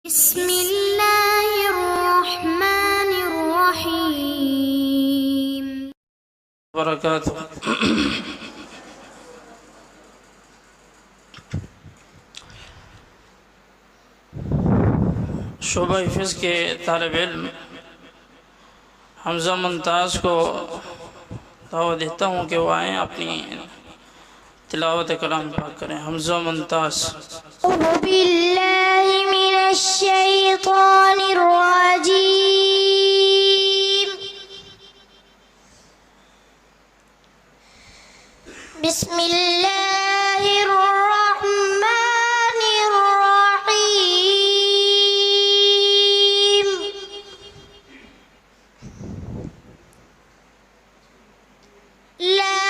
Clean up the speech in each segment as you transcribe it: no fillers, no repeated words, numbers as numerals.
بسم الله الرحمن الرحيم وبركاته शोभा हिफ्ज़ के तालिब इल्म हमज़ा मुमताज़ को दावत देता हूँ कि वो आएँ अपनी तिलावत कलाम पाक करें। हमज़ा मुमताज़। أعوذ بالله من الشيطان الرجيم بسم الله الرحمن الرحيم لا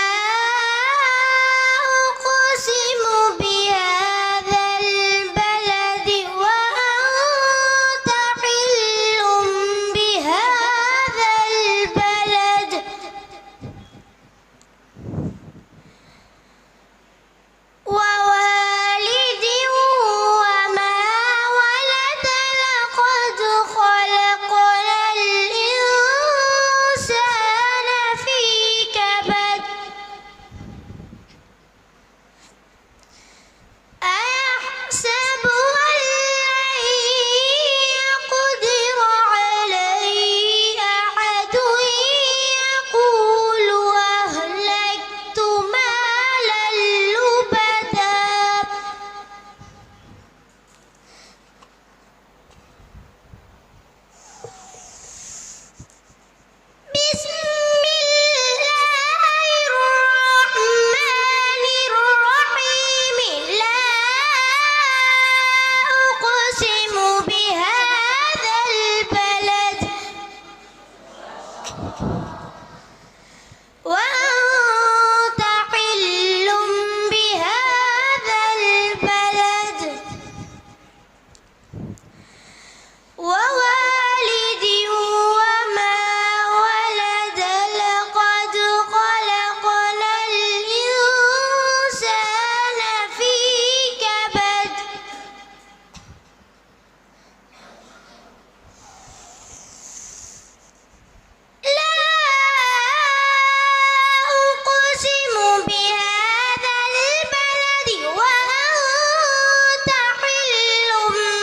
أقسم بهذا البلد وأنت حل بهذا البلد ووالد وما ولد لقد خلقنا الإنسان في كبد أيحسب أن لن يقدر عليه أحد يقول أهلكت مالا لبدا بسم الله الرحمن الرحيم لا أقسم بهذا البلد وأنت حل بهذا البلد ووالد وما ولد لقد خلقنا الإنسان في كبد لا أقسم بهذا البلد وأنت حل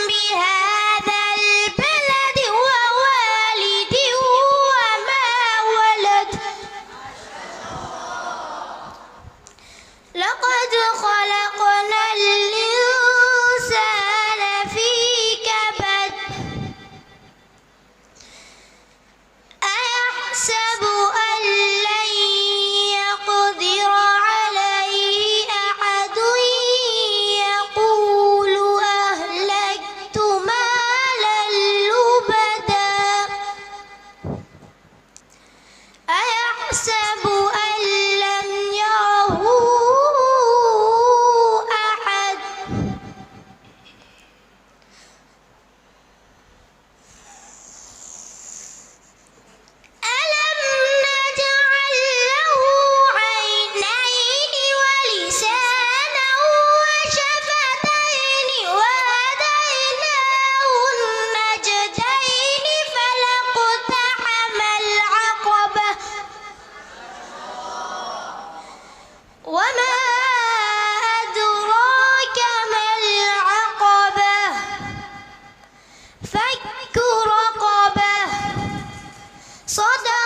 بهذا البلد ووالد وما ولد لقد خلقنا الإنسان في كبد أيحسب أن لن يقدر عليه أحد يقول أهلكت مالا لبدا أيحسب أن لم يره أحد ألم نجعل له عينين ولسانا وشفتين وهديناه النجدين فلاقتحم العقبة وما أدراك ما العقبة فك رقبة صدق